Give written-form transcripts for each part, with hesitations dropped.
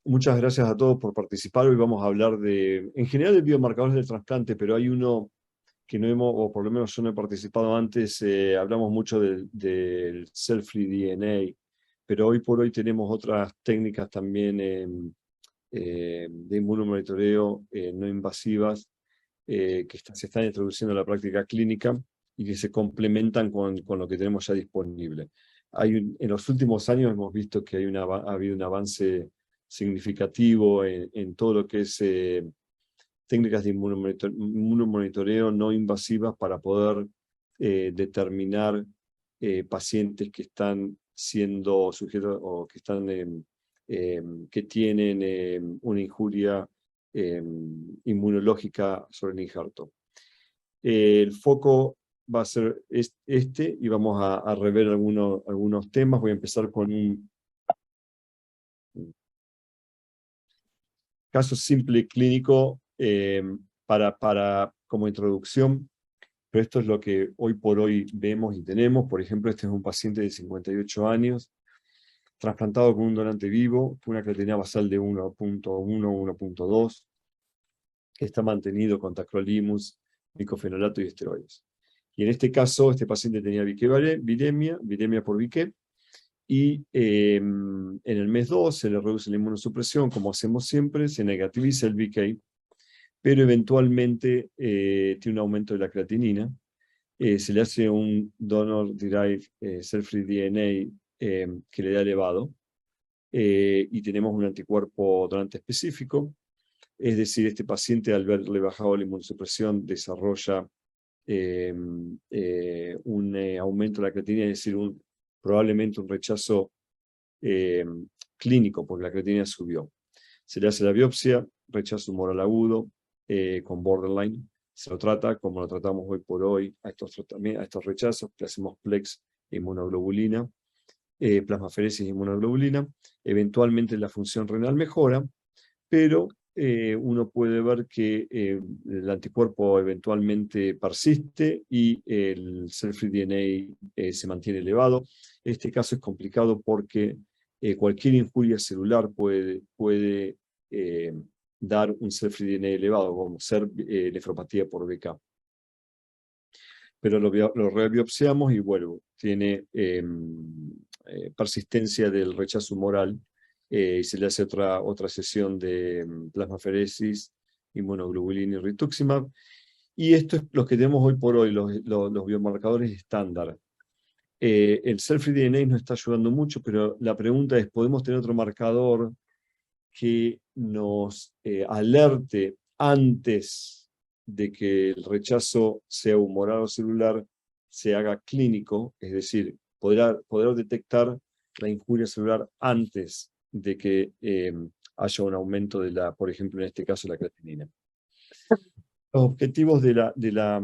Muchas gracias a todos por participar. Hoy vamos a hablar en general, de biomarcadores del trasplante, pero hay uno que no hemos, o por lo menos yo no he participado antes. Hablamos mucho del cell-free DNA, pero hoy por hoy tenemos otras técnicas también de inmunomonitoreo no invasivas se están introduciendo en la práctica clínica y que se complementan con lo que tenemos ya disponible. En los últimos años hemos visto que ha habido un avance significativo en todo lo que es técnicas de inmunomonitoreo no invasivas para poder determinar pacientes que están siendo sujetos o que tienen una injuria inmunológica sobre el injerto. El foco va a ser este y vamos a rever algunos temas. Voy a empezar con un caso simple clínico como introducción, pero esto es lo que hoy por hoy vemos y tenemos. Por ejemplo, este es un paciente de 58 años, trasplantado con un donante vivo, con una creatinina basal de 1.1, 1.2, que está mantenido con tacrolimus, micofenolato y esteroides. Y en este caso, este paciente tenía viremia por Viqué, y en el mes 2 se le reduce la inmunosupresión, como hacemos siempre, se negativiza el VK, pero eventualmente tiene un aumento de la creatinina. Se le hace un donor-derived cell-free DNA que le da elevado, y tenemos un anticuerpo donante específico. Es decir, este paciente, al verle bajado la inmunosupresión, desarrolla un aumento de la creatinina, es decir, probablemente un rechazo eh, clínico, porque la creatinina subió. Se le hace la biopsia, rechazo humoral agudo, con borderline. Se lo trata como lo tratamos hoy por hoy a estos rechazos. Le hacemos plex e inmunoglobulina, plasmaferesis e inmunoglobulina. Eventualmente la función renal mejora, pero uno puede ver que el anticuerpo eventualmente persiste y el cell-free DNA se mantiene elevado. Este caso es complicado porque cualquier injuria celular puede dar un cell-free DNA elevado, como ser nefropatía por BK. Pero lo rebiopsiamos y vuelvo, tiene persistencia del rechazo humoral, y se le hace otra sesión de plasmaferesis, inmunoglobulina y rituximab. Y esto es lo que tenemos hoy por hoy, los biomarcadores estándar. El cell-free DNA nos está ayudando mucho, pero la pregunta es, ¿podemos tener otro marcador que nos alerte antes de que el rechazo sea humoral o celular, se haga clínico? Es decir, poder detectar la injuria celular antes de que haya un aumento por ejemplo, en este caso, la creatinina. Los objetivos de la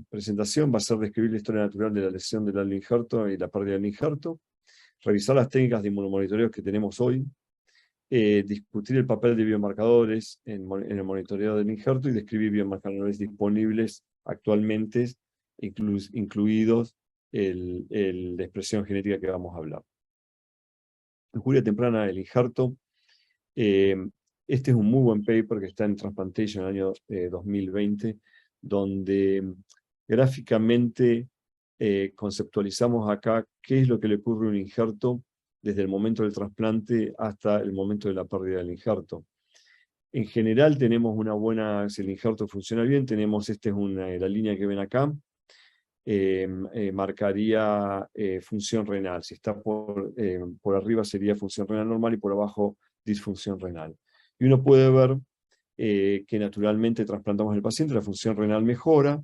presentación va a ser describir la historia natural de la lesión del injerto y la pérdida del injerto, revisar las técnicas de inmunomonitoreo que tenemos hoy, discutir el papel de biomarcadores en el monitoreo del injerto y describir biomarcadores disponibles actualmente, incluidos la expresión genética que vamos a hablar. Injuria temprana del injerto. Este es un muy buen paper que está en Transplantation en el año 2020, donde gráficamente conceptualizamos acá qué es lo que le ocurre a un injerto desde el momento del trasplante hasta el momento de la pérdida del injerto. En general tenemos si el injerto funciona bien, esta es la línea que ven acá, marcaría función renal. Si está por arriba sería función renal normal y por abajo disfunción renal. Y uno puede ver que naturalmente trasplantamos al paciente, la función renal mejora,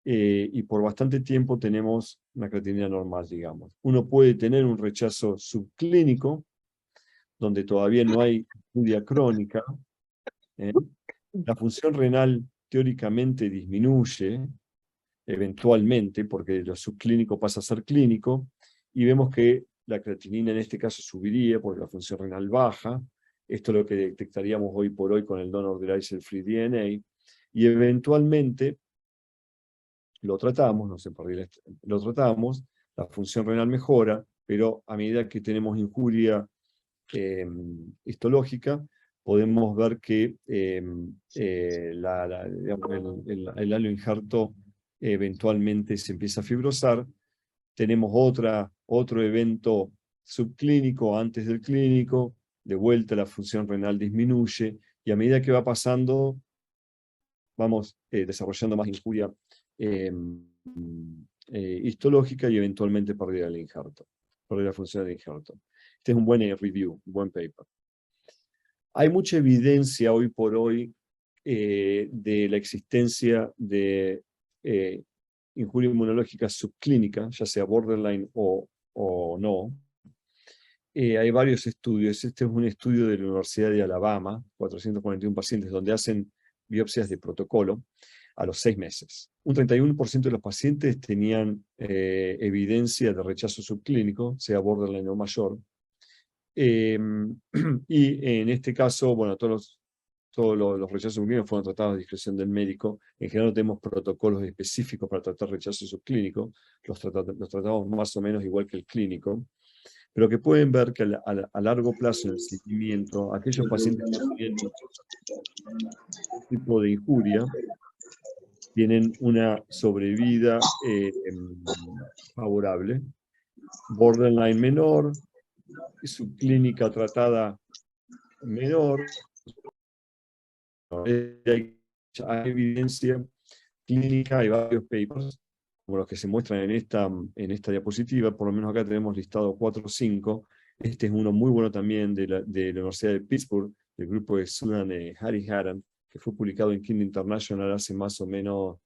y por bastante tiempo tenemos una creatinina normal, digamos. Uno puede tener un rechazo subclínico, donde todavía no hay injuria crónica. La función renal teóricamente disminuye, eventualmente, porque lo subclínico pasa a ser clínico, y vemos que la creatinina en este caso subiría porque la función renal baja. Esto es lo que detectaríamos hoy por hoy con el donor-derived cell-free DNA, y eventualmente lo tratamos, no sé, lo tratamos, la función renal mejora, pero a medida que tenemos injuria histológica, podemos ver que digamos, el halo injerto eventualmente se empieza a fibrosar. Tenemos otro evento subclínico antes del clínico, de vuelta la función renal disminuye, y a medida que va pasando, vamos desarrollando más injuria histológica y eventualmente pérdida del injerto, pérdida de la función del injerto. Este es un buen review, un buen paper. Hay mucha evidencia hoy por hoy de la existencia de injuria inmunológica subclínica, ya sea borderline o no. Hay varios estudios. Este es un estudio de la Universidad de Alabama, 441 pacientes, donde hacen biopsias de protocolo a los 6 meses. Un 31% de los pacientes tenían evidencia de rechazo subclínico, sea borderline o mayor. Y en este caso, bueno, todos los rechazos subclínicos fueron tratados a discreción del médico. En general no tenemos protocolos específicos para tratar rechazo subclínico. Los tratamos más o menos igual que el clínico. Pero que pueden ver que a largo plazo en el seguimiento, aquellos pacientes que tienen un tipo de injuria tienen una sobrevida favorable. Borderline menor, subclínica tratada menor. Hay evidencia clínica, hay varios papers, como los que se muestran en esta diapositiva. Por lo menos acá tenemos listado 4 o 5. Este es uno muy bueno también de la Universidad de Pittsburgh, del grupo de Sudan Hariharan, que fue publicado en Kidney International hace más o menos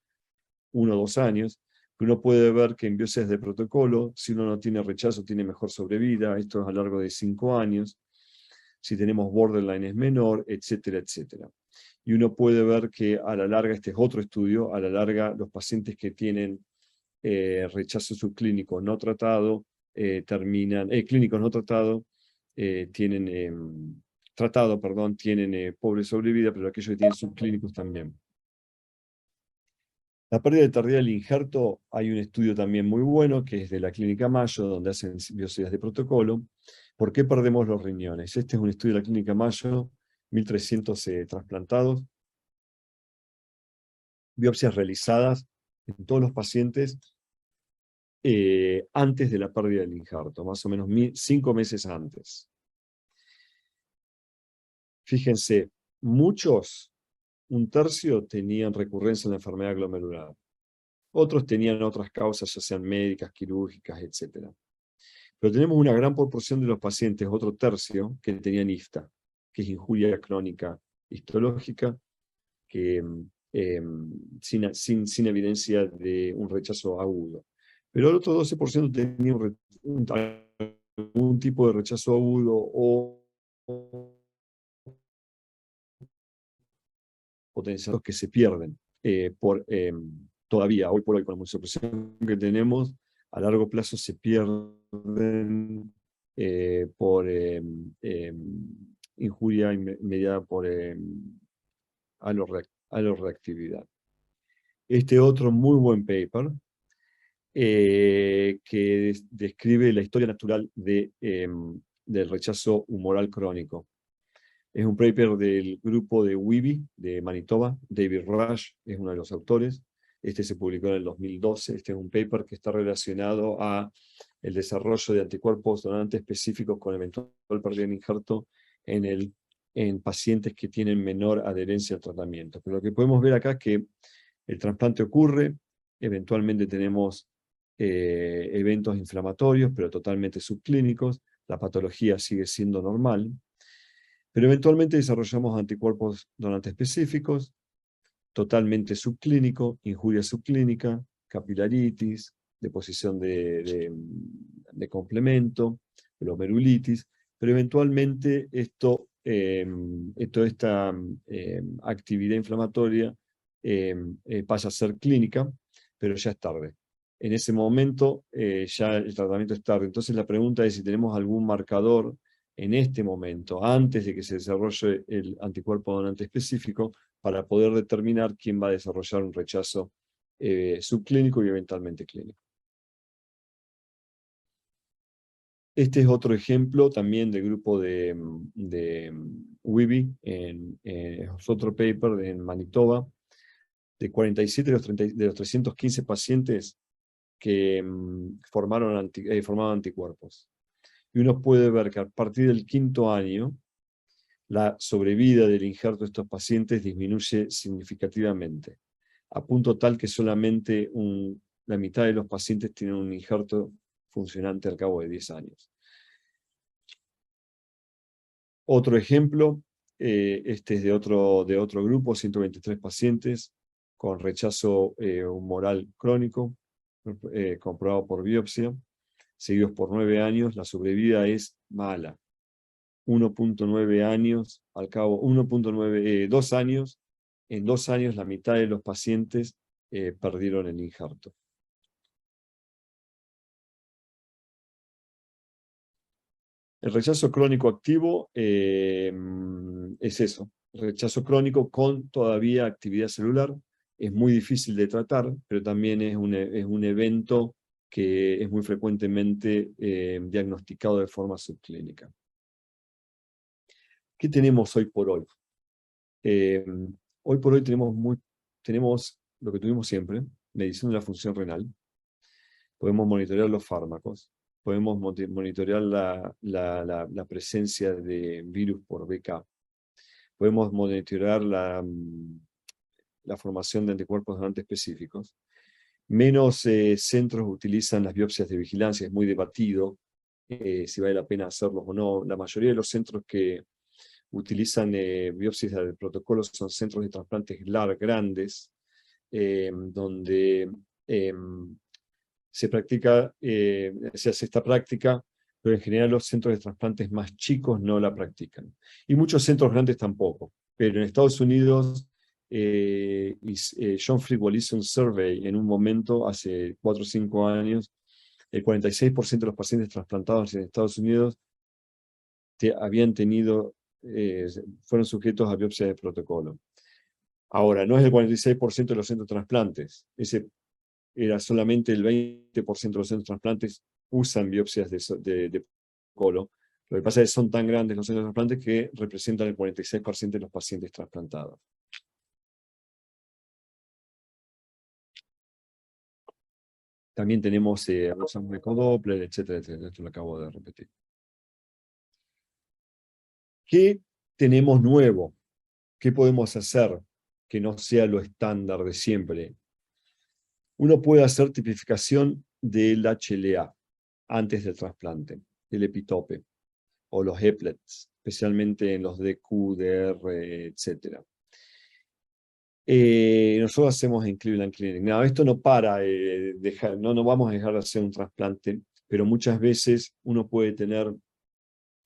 1 o 2 años. Uno puede ver que en biopsias de protocolo, si uno no tiene rechazo, tiene mejor sobrevida. Esto es a lo largo de 5 años. Si tenemos borderline es menor, etcétera, etcétera. Y uno puede ver que a la larga, este es otro estudio, a la larga los pacientes que tienen rechazo subclínico no tratado, clínico no tratado, tienen pobre sobrevida, pero aquellos que tienen subclínicos también. La pérdida de tardía del injerto, hay un estudio también muy bueno, que es de la Clínica Mayo, donde hacen biopsias de protocolo. ¿Por qué perdemos los riñones? Este es un estudio de la Clínica Mayo, 1.300 trasplantados, biopsias realizadas en todos los pacientes antes de la pérdida del injerto, más o menos 5 meses antes. Fíjense, muchos, 1/3, tenían recurrencia en la enfermedad glomerular. Otros tenían otras causas, ya sean médicas, quirúrgicas, etc. Pero tenemos una gran proporción de los pacientes, otro 1/3, que tenían IFTA, que es injuria crónica histológica, que, sin evidencia de un rechazo agudo. Pero el otro 12% tenía un tipo de rechazo agudo o potenciales que se pierden todavía, hoy por hoy, con la inmunosupresión que tenemos, a largo plazo se pierden por injuria mediada por aloreactividad. Este otro muy buen paper que describe la historia natural del rechazo humoral crónico. Es un paper del grupo de WIBI de Manitoba. David Rush es uno de los autores. Este se publicó en el 2012. Este es un paper que está relacionado a el desarrollo de anticuerpos donantes específicos con eventual pérdida de injerto en pacientes que tienen menor adherencia al tratamiento. Pero lo que podemos ver acá es que el trasplante ocurre, eventualmente tenemos eventos inflamatorios, pero totalmente subclínicos, la patología sigue siendo normal, pero eventualmente desarrollamos anticuerpos donantes específicos, totalmente subclínico, injuria subclínica, capilaritis, deposición de complemento, glomerulitis, pero eventualmente esta actividad inflamatoria pasa a ser clínica, pero ya es tarde. En ese momento ya el tratamiento es tarde. Entonces la pregunta es si tenemos algún marcador en este momento, antes de que se desarrolle el anticuerpo donante específico, para poder determinar quién va a desarrollar un rechazo subclínico y eventualmente clínico. Este es otro ejemplo también del grupo de WIBI, es otro paper en Manitoba, de 47 de los 315 pacientes que formaban anticuerpos. Y uno puede ver que a partir del 5º año, la sobrevida del injerto de estos pacientes disminuye significativamente, a punto tal que solamente la mitad de los pacientes tienen un injerto funcionante al cabo de 10 años. Otro ejemplo, este es de otro grupo, 123 pacientes con rechazo humoral crónico, comprobado por biopsia, seguidos por 9 años, la sobrevida es mala. 1.9 años, al cabo, 2 años, en 2 años la mitad de los pacientes perdieron el injerto. El rechazo crónico activo es eso, rechazo crónico con todavía actividad celular. Es muy difícil de tratar, pero también es un evento que es muy frecuentemente diagnosticado de forma subclínica. ¿Qué tenemos hoy por hoy? Hoy por hoy tenemos lo que tuvimos siempre, medición de la función renal. Podemos monitorear los fármacos, podemos monitorear la presencia de virus por BK, podemos monitorear la formación de anticuerpos donantes específicos. Menos centros utilizan las biopsias de vigilancia, es muy debatido si vale la pena hacerlos o no. La mayoría de los centros que utilizan biopsias del protocolo son centros de trasplantes grandes, donde se hace esta práctica, pero en general los centros de trasplantes más chicos no la practican. Y muchos centros grandes tampoco. Pero en Estados Unidos, John Friedwald hizo un survey en un momento, hace 4 o 5 años, el 46% de los pacientes trasplantados en Estados Unidos fueron sujetos a biopsia de protocolo. Ahora, no es el 46% de los centros de trasplantes, ese era solamente el 20% de los centros de trasplantes usan biopsias de protocolo. Lo que pasa es que son tan grandes los centros de trasplantes que representan el 46% de los pacientes trasplantados. También tenemos usamos ecodoppler, etcétera, etcétera. Esto lo acabo de repetir. ¿Qué tenemos nuevo? ¿Qué podemos hacer que no sea lo estándar de siempre? Uno puede hacer tipificación del HLA antes del trasplante, el epitope, o los eplets, especialmente en los DQ, DR, etc. Nosotros hacemos en Cleveland Clinic. No, esto no para no vamos a dejar de hacer un trasplante, pero muchas veces uno puede tener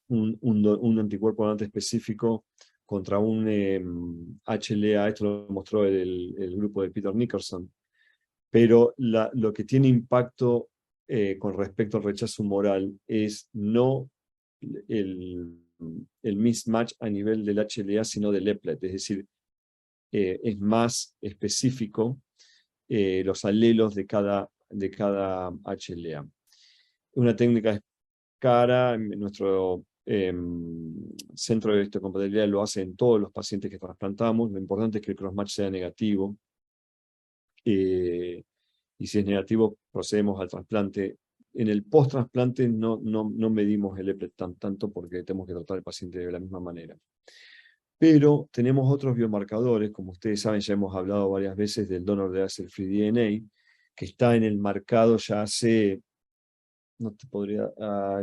un anticuerpo donante específico contra un HLA, esto lo mostró el grupo de Peter Nickerson, pero lo que tiene impacto con respecto al rechazo humoral es no el mismatch a nivel del HLA, sino del eplet, es decir, es más específico los alelos de cada HLA. Una técnica cara, nuestro centro de histocompatibilidad lo hace en todos los pacientes que trasplantamos. Lo importante es que el crossmatch sea negativo. Y si es negativo, procedemos al trasplante. En el post-trasplante no medimos el eplet tanto porque tenemos que tratar al paciente de la misma manera. Pero tenemos otros biomarcadores, como ustedes saben, ya hemos hablado varias veces del donor de cell-free DNA, que está en el marcado ya hace, en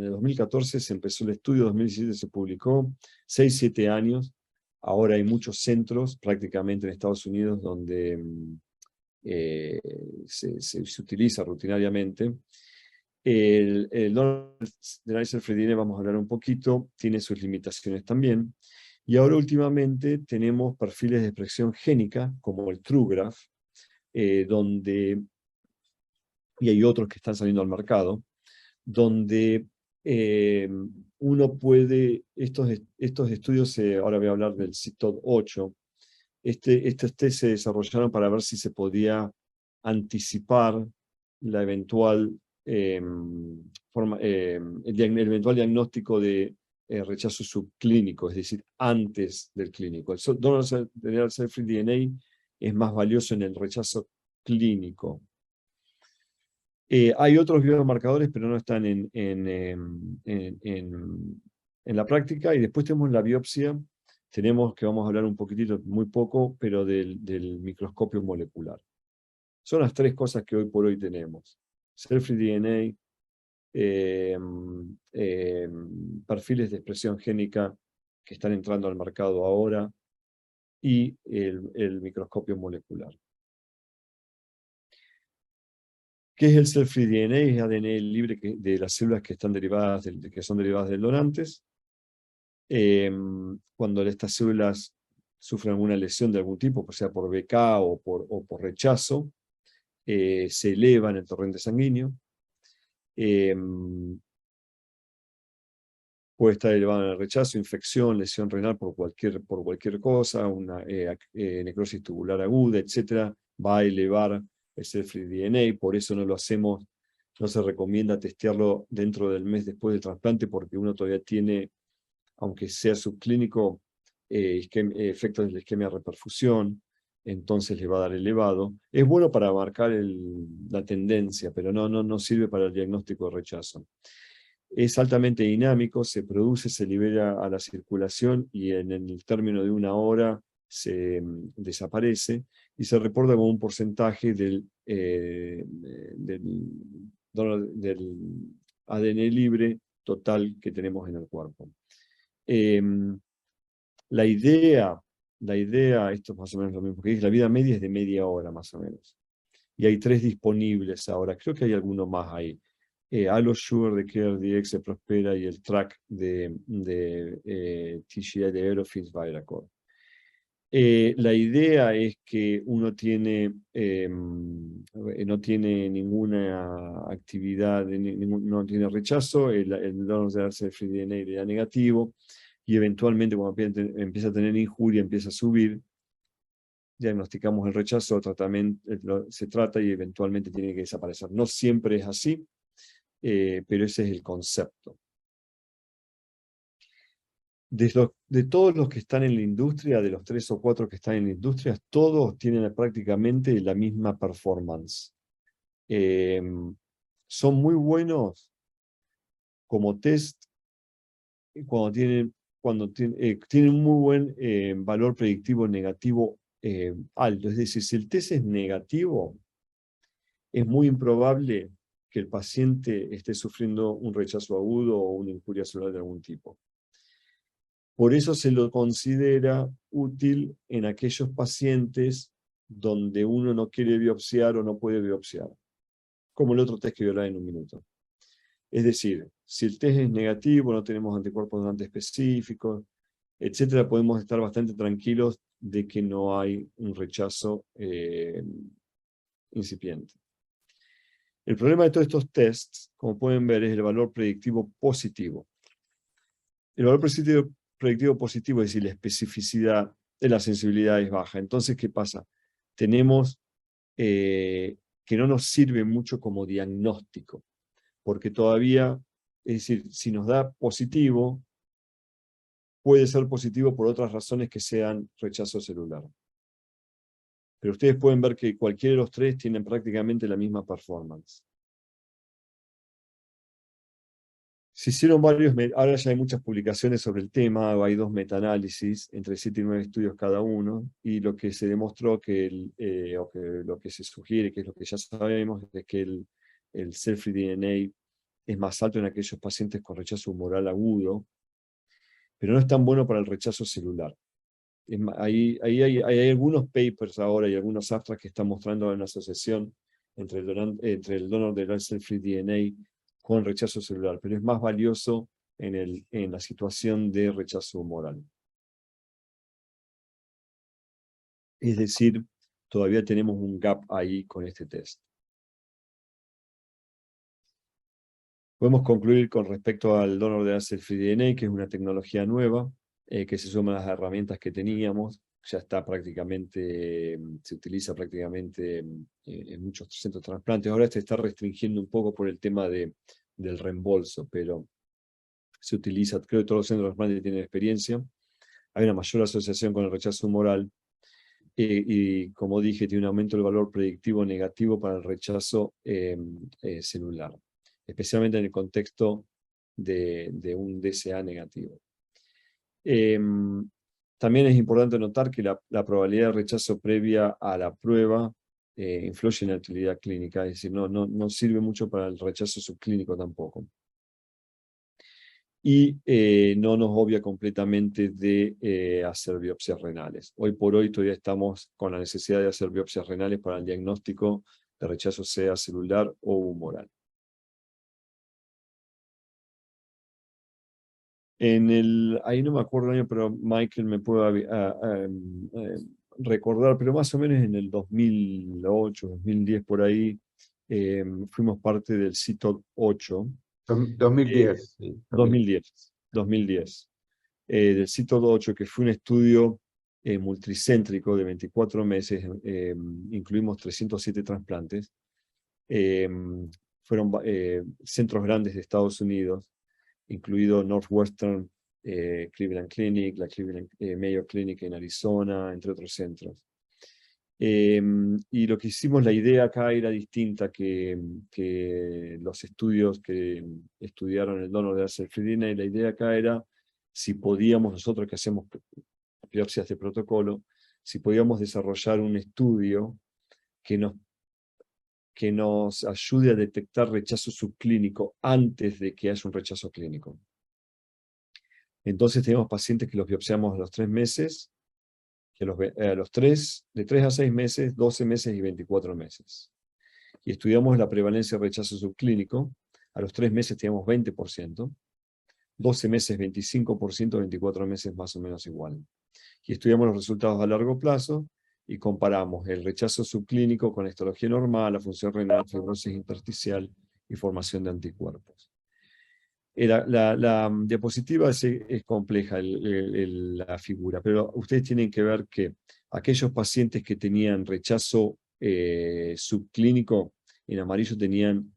el 2014 se empezó el estudio, 2017 se publicó, 6-7 años. Ahora hay muchos centros, prácticamente en Estados Unidos, donde se utiliza rutinariamente. El donor de cell-free DNA, vamos a hablar un poquito, tiene sus limitaciones también. Y ahora últimamente tenemos perfiles de expresión génica, como el TrueGraph, y hay otros que están saliendo al mercado, donde uno puede, estos estudios, ahora voy a hablar del CITOD-8, estos test se desarrollaron para ver si se podía anticipar la eventual el eventual diagnóstico de rechazo subclínico, es decir, antes del clínico. El donor cell-free DNA es más valioso en el rechazo clínico. Hay otros biomarcadores, pero no están en la práctica. Y después tenemos la biopsia. Tenemos, que vamos a hablar un poquitito, muy poco, pero del microscopio molecular. Son las tres cosas que hoy por hoy tenemos. Cell-free DNA, perfiles de expresión génica que están entrando al mercado ahora, y el microscopio molecular. ¿Qué es el cell-free DNA? Es ADN libre de las células que están derivadas que son derivadas del donantes. Cuando estas células sufren alguna lesión de algún tipo, sea por BK o por rechazo, se elevan el torrente sanguíneo. Puede estar elevado en el rechazo, infección, lesión renal por cualquier cosa, una necrosis tubular aguda, etc. Va a elevar el cell-free DNA, por eso no lo hacemos, no se recomienda testearlo dentro del mes después del trasplante, porque uno todavía tiene, aunque sea subclínico, efectos de la isquemia de reperfusión, entonces le va a dar elevado. Es bueno para marcar la tendencia, pero no sirve para el diagnóstico de rechazo. Es altamente dinámico, se produce, se libera a la circulación y en el término de 1 hora se desaparece y se reporta como un porcentaje del ADN libre total que tenemos en el cuerpo. La idea, esto es más o menos lo mismo que dije, la vida media es de media hora más o menos. Y hay 3 disponibles ahora, creo que hay alguno más ahí. AlloSure de CareDx de Prospera y el track de TGI de Aerofins Viracor. La idea es que uno no tiene ninguna actividad, no tiene rechazo, el donor de darse free DNA le da negativo, y eventualmente cuando empieza a tener injuria, empieza a subir, diagnosticamos el rechazo, se trata y eventualmente tiene que desaparecer. No siempre es así, pero ese es el concepto. De todos los que están en la industria, de los 3 o 4 que están en la industria, todos tienen prácticamente la misma performance. Son muy buenos como test cuando tienen un muy buen valor predictivo negativo alto. Es decir, si el test es negativo, es muy improbable que el paciente esté sufriendo un rechazo agudo o una injuria celular de algún tipo. Por eso se lo considera útil en aquellos pacientes donde uno no quiere biopsiar o no puede biopsiar, como el otro test que voy a hablar en un minuto. Es decir, si el test es negativo, no tenemos anticuerpos donantes específicos, etc., podemos estar bastante tranquilos de que no hay un rechazo incipiente. El problema de todos estos tests, como pueden ver, es el valor predictivo positivo. El valor predictivo positivo, es decir, la especificidad de la sensibilidad es baja. Entonces, ¿qué pasa? Tenemos que no nos sirve mucho como diagnóstico, porque todavía, es decir, si nos da positivo, puede ser positivo por otras razones que sean rechazo celular. Pero ustedes pueden ver que cualquiera de los 3 tienen prácticamente la misma performance. Se hicieron ahora ya hay muchas publicaciones sobre el tema, hay 2 metaanálisis, entre 7 y 9 estudios cada uno, y lo que se demostró o que lo que se sugiere, que es lo que ya sabemos, es que el cell-free DNA es más alto en aquellos pacientes con rechazo humoral agudo, pero no es tan bueno para el rechazo celular. Hay algunos papers ahora y algunos abstracts que están mostrando una asociación entre el donor del cell-free DNA con rechazo celular, pero es más valioso en la situación de rechazo humoral. Es decir, todavía tenemos un gap ahí con este test. Podemos concluir con respecto al donor de cell-free DNA, que es una tecnología nueva, que se suma a las herramientas que teníamos. ya está prácticamente, se utiliza prácticamente en muchos centros de trasplantes. Ahora se está restringiendo un poco por el tema del reembolso, pero se utiliza, creo que todos los centros de trasplantes tienen experiencia. Hay una mayor asociación con el rechazo humoral y, como dije, tiene un aumento del valor predictivo negativo para el rechazo celular, especialmente en el contexto de un DSA negativo. También es importante notar que la probabilidad de rechazo previa a la prueba influye en la utilidad clínica, es decir, no sirve mucho para el rechazo subclínico tampoco. Y no nos obvia completamente de hacer biopsias renales. Hoy por hoy todavía estamos con la necesidad de hacer biopsias renales para el diagnóstico de rechazo sea celular o humoral. Ahí no me acuerdo el año, pero Michael me puede recordar, pero más o menos en el 2008, 2010 por ahí, fuimos parte del CITO 8. 2010. Sí, 2010. Del CITO 8, que fue un estudio multicéntrico de 24 meses, incluimos 307 trasplantes. Fueron centros grandes de Estados Unidos, incluido Northwestern, Cleveland Clinic, la Cleveland Mayo Clinic en Arizona, entre otros centros. Y lo que hicimos, la idea acá era distinta que los estudios que estudiaron el donor de acefridina, y la idea acá era si podíamos, nosotros que hacemos biopsias de protocolo, si podíamos desarrollar un estudio que nos ayude a detectar rechazo subclínico antes de que haya un rechazo clínico. Entonces tenemos pacientes que los biopsiamos a los 3 meses, que de 3 a 6 meses, 12 meses y 24 meses. Y estudiamos la prevalencia de rechazo subclínico. A los 3 meses teníamos 20%, 12 meses 25%, 24 meses más o menos igual. Y estudiamos los resultados a largo plazo y comparamos el rechazo subclínico con la histología normal, la función renal, fibrosis intersticial y formación de anticuerpos. La diapositiva es compleja, la figura, pero ustedes tienen que ver que aquellos pacientes que tenían rechazo subclínico, en amarillo tenían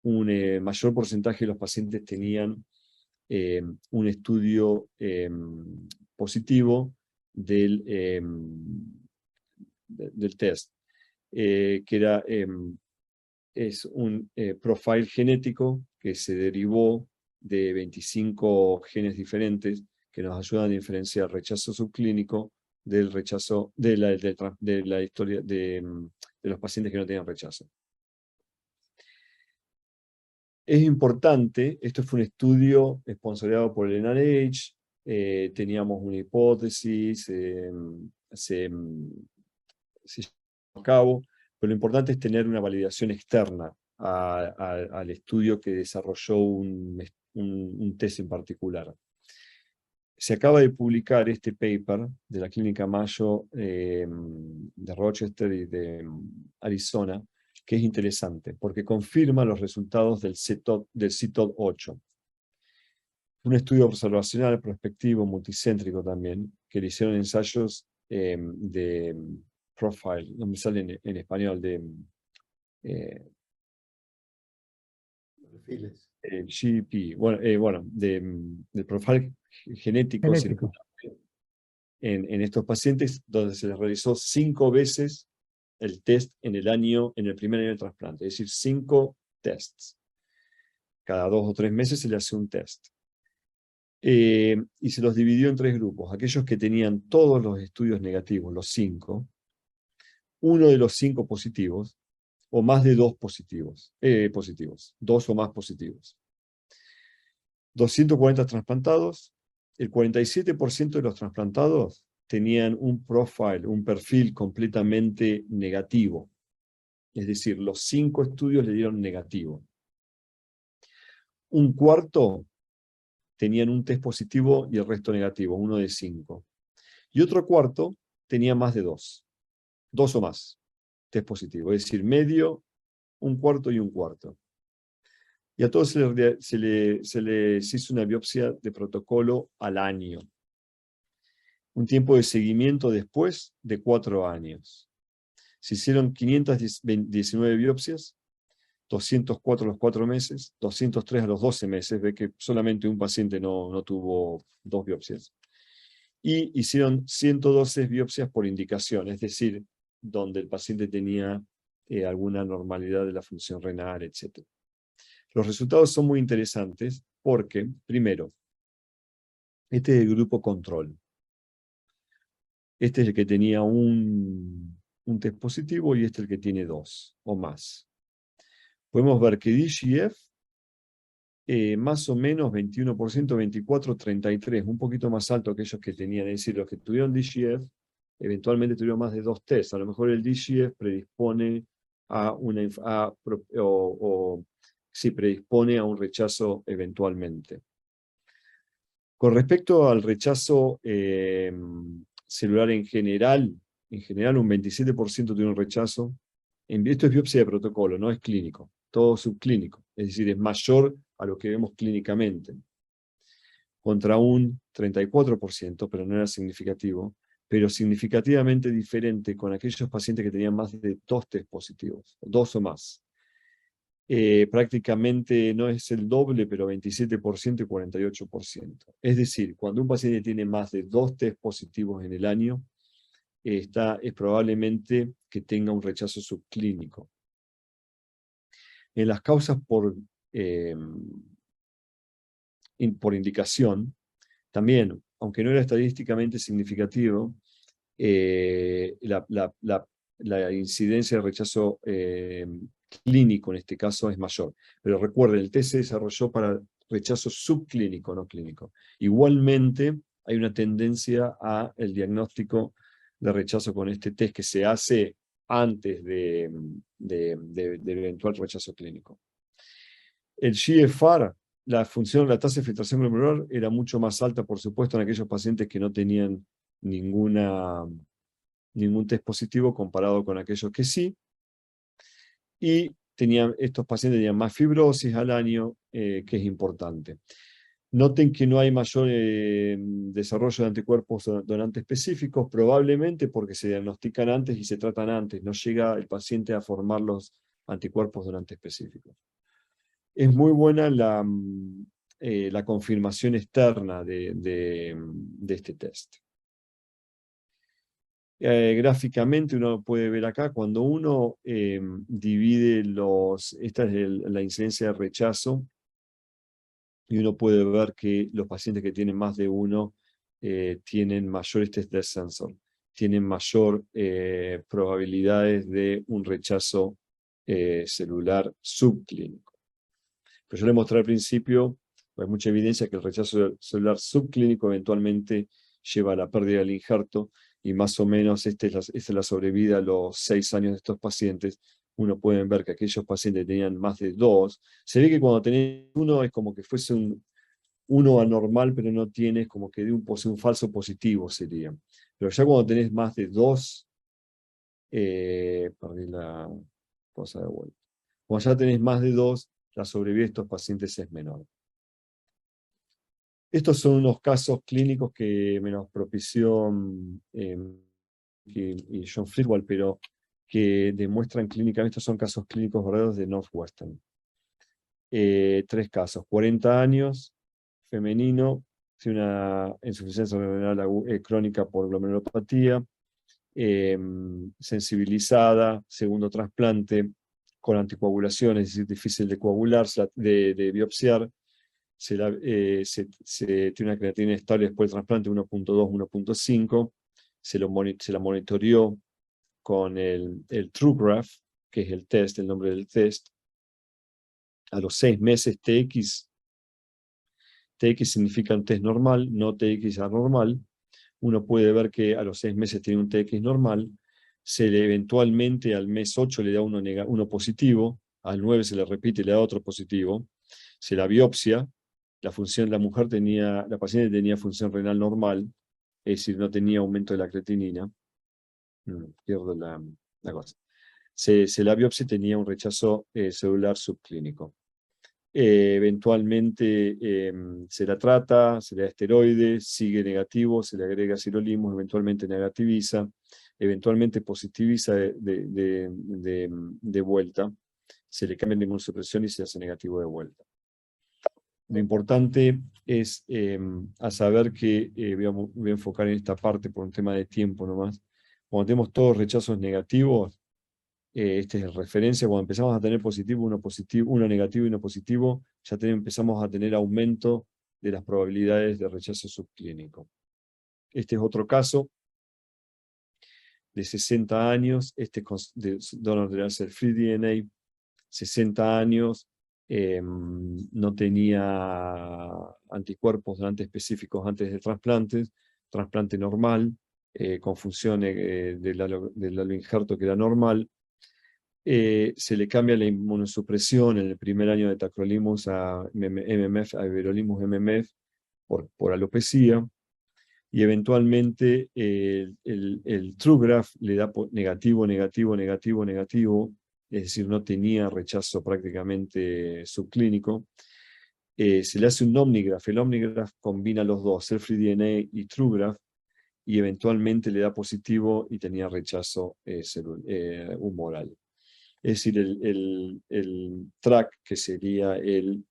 un mayor porcentaje de los pacientes tenían un estudio positivo del test, que es un profile genético que se derivó de 25 genes diferentes que nos ayudan a diferenciar rechazo subclínico del rechazo de la historia de los pacientes que no tenían rechazo. Es importante, esto fue un estudio sponsoreado por el NIH, teníamos una hipótesis, se llevó a cabo, pero lo importante es tener una validación externa al estudio que desarrolló un test en particular. Se acaba de publicar este paper de la Clínica Mayo de Rochester y de Arizona, que es interesante, porque confirma los resultados del CITOD 8. Un estudio observacional, prospectivo, multicéntrico también, que le hicieron ensayos de profile, no me sale en español, de GP, de profile genético en estos pacientes, donde se les realizó 5 veces el test en el primer año de trasplante, es decir, 5 tests. Cada 2 o 3 meses se le hace un test. Y se los dividió en 3 grupos. Aquellos que tenían todos los estudios negativos, los 5, uno de los 5 positivos, o más de 2 positivos, 2 o más positivos. 240 trasplantados, el 47% de los trasplantados tenían un profile, un perfil completamente negativo. Es decir, los 5 estudios le dieron negativo. Un cuarto tenían un test positivo y el resto negativo, 1 de 5. Y otro cuarto tenía más de 2 o más test positivo, es decir, medio, un cuarto y un cuarto. Y a todos se les hizo una biopsia de protocolo al año. un tiempo de seguimiento después de 4 años. Se hicieron 519 biopsias, 204 a los 4 meses, 203 a los 12 meses, ve que solamente un paciente no tuvo 2 biopsias. Y hicieron 112 biopsias por indicación, es decir, donde el paciente tenía alguna anormalidad de la función renal, etc. Los resultados son muy interesantes porque, primero, este es el grupo control. Este es el que tenía un test positivo y este es el que tiene 2 o más. Podemos ver que DGF, más o menos 21%, 24, 33, un poquito más alto que aquellos que tenían. Es decir, los que tuvieron DGF, eventualmente tuvieron más de 2 tests. A lo mejor el DGF predispone a predispone a un rechazo eventualmente. Con respecto al rechazo celular en general un 27% tiene un rechazo. Esto es biopsia de protocolo, no es clínico, todo subclínico, es decir, es mayor a lo que vemos clínicamente, contra un 34%, pero no era significativo, pero significativamente diferente con aquellos pacientes que tenían más de 2 test positivos, 2 o más. Prácticamente no es el doble, pero 27% y 48%. Es decir, cuando un paciente tiene más de 2 test positivos en el año, es probablemente que tenga un rechazo subclínico. En las causas por indicación, también, aunque no era estadísticamente significativo, la incidencia de rechazo clínico en este caso es mayor. Pero recuerden, el test se desarrolló para rechazo subclínico, no clínico. Igualmente, hay una tendencia al diagnóstico de rechazo con este test que se hace antes del eventual rechazo clínico. El GFR, la tasa de filtración glomerular, era mucho más alta, por supuesto, en aquellos pacientes que no tenían ningún test positivo comparado con aquellos que sí. Y estos pacientes tenían más fibrosis al año, que es importante. Noten que no hay mayor desarrollo de anticuerpos donantes específicos, probablemente porque se diagnostican antes y se tratan antes. No llega el paciente a formar los anticuerpos donantes específicos. Es muy buena la confirmación externa de este test. Gráficamente uno puede ver acá, cuando uno divide esta es la incidencia de rechazo, y uno puede ver que los pacientes que tienen más de uno tienen mayores test de sensor, tienen mayor probabilidades de un rechazo celular subclínico. Pero yo le mostré al principio, hay mucha evidencia que el rechazo celular subclínico eventualmente lleva a la pérdida del injerto, y más o menos esta es la sobrevida a los 6 años de estos pacientes. Uno puede ver que aquellos pacientes tenían más de 2. Se ve que cuando tenés uno es como que fuese uno anormal, pero no tienes como que de un falso positivo sería. Pero ya cuando tenés más de 2, perdí la cosa de vuelta. Cuando ya tenés más de 2, la sobrevida de estos pacientes es menor. Estos son unos casos clínicos que me los propició y John Flitwell, pero que demuestran clínicamente, estos son casos clínicos verdaderos de Northwestern. 3 casos, 40 años, femenino, tiene una insuficiencia renal crónica por glomerulopatía, sensibilizada, segundo trasplante, con anticoagulación, es decir, difícil de coagular, de biopsiar. Tiene una creatina estable después del trasplante 1.2, 1.5. Se la monitoreó con el TrueGraph, que es el nombre del test. A los 6 meses TX significa un test normal, no TX anormal. Uno puede ver que a los 6 meses tiene un TX normal, eventualmente al mes 8 le da uno positivo, al 9 se le repite y le da otro positivo, se la biopsia, la paciente tenía función renal normal, es decir, no tenía aumento de la creatinina. Pierdo la cosa. Se la biopsia y tenía un rechazo celular subclínico. Eventualmente se la trata, se le da esteroides, sigue negativo, se le agrega sirolimus, eventualmente negativiza, eventualmente positiviza de vuelta, se le cambia la inmunosupresión y se hace negativo de vuelta. Lo importante es a saber que, voy a enfocar en esta parte por un tema de tiempo nomás, cuando tenemos todos rechazos negativos, esta es referencia, cuando empezamos a tener uno negativo y uno positivo, ya empezamos a tener aumento de las probabilidades de rechazo subclínico. Este es otro caso de 60 años, de donor de cell-free DNA, 60 años, no tenía anticuerpos específicos antes de trasplante normal, con función del aloinjerto que era normal. Se le cambia la inmunosupresión en el primer año de tacrolimus a MMF, a everolimus MMF por alopecia, y eventualmente el TrueGraf le da negativo, negativo, negativo, negativo, es decir, no tenía rechazo prácticamente subclínico. Se le hace un OmniGraf, el OmniGraf combina los dos, cell-free DNA y TrueGraf, y eventualmente le da positivo y tenía rechazo humoral. Es decir, el track, que sería el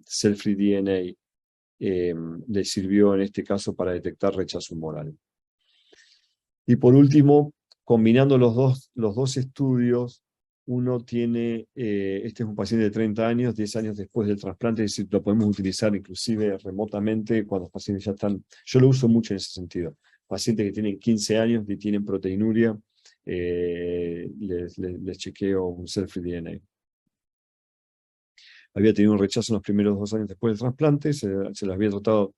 cell-free DNA, le sirvió en este caso para detectar rechazo humoral. Y por último, combinando los dos estudios, uno tiene, este es un paciente de 30 años, 10 años después del trasplante, es decir, lo podemos utilizar inclusive remotamente cuando los pacientes ya están, yo lo uso mucho en ese sentido, pacientes que tienen 15 años y tienen proteinuria, les chequeo un cell-free DNA. Había tenido un rechazo en los primeros 2 años después del trasplante, se las había tratado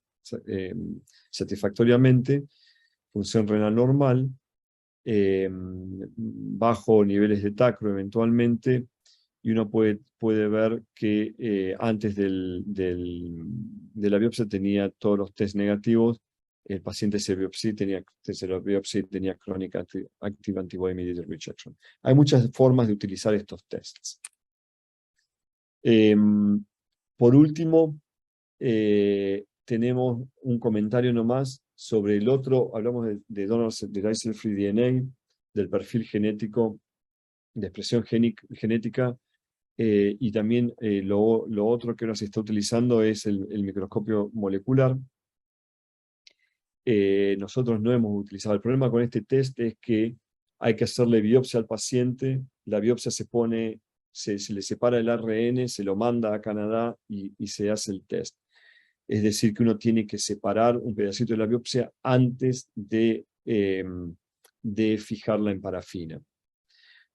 satisfactoriamente, función renal normal, bajo niveles de tacro eventualmente, y uno puede ver que antes de la biopsia tenía todos los test negativos. El paciente se biopsia y tenía Chronic Active Antibody Mediated Rejection. Hay muchas formas de utilizar estos tests. Por último, tenemos un comentario nomás sobre el otro. Hablamos de donors de cell-free DNA, del perfil genético, de expresión genética, y también lo otro que ahora se está utilizando es el microscopio molecular. Nosotros no hemos utilizado. El problema con este test es que hay que hacerle biopsia al paciente, la biopsia se le separa el ARN, se lo manda a Canadá y se hace el test. Es decir, que uno tiene que separar un pedacito de la biopsia antes de fijarla en parafina.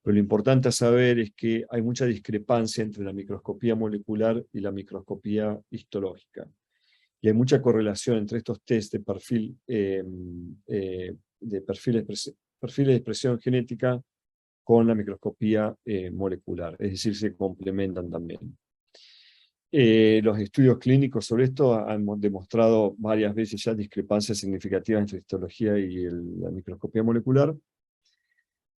Pero lo importante a saber es que hay mucha discrepancia entre la microscopía molecular y la microscopía histológica. Y hay mucha correlación entre estos test de perfil de expresión genética con la microscopía molecular, es decir, se complementan también. Los estudios clínicos sobre esto han demostrado varias veces ya discrepancias significativas entre histología y la microscopía molecular.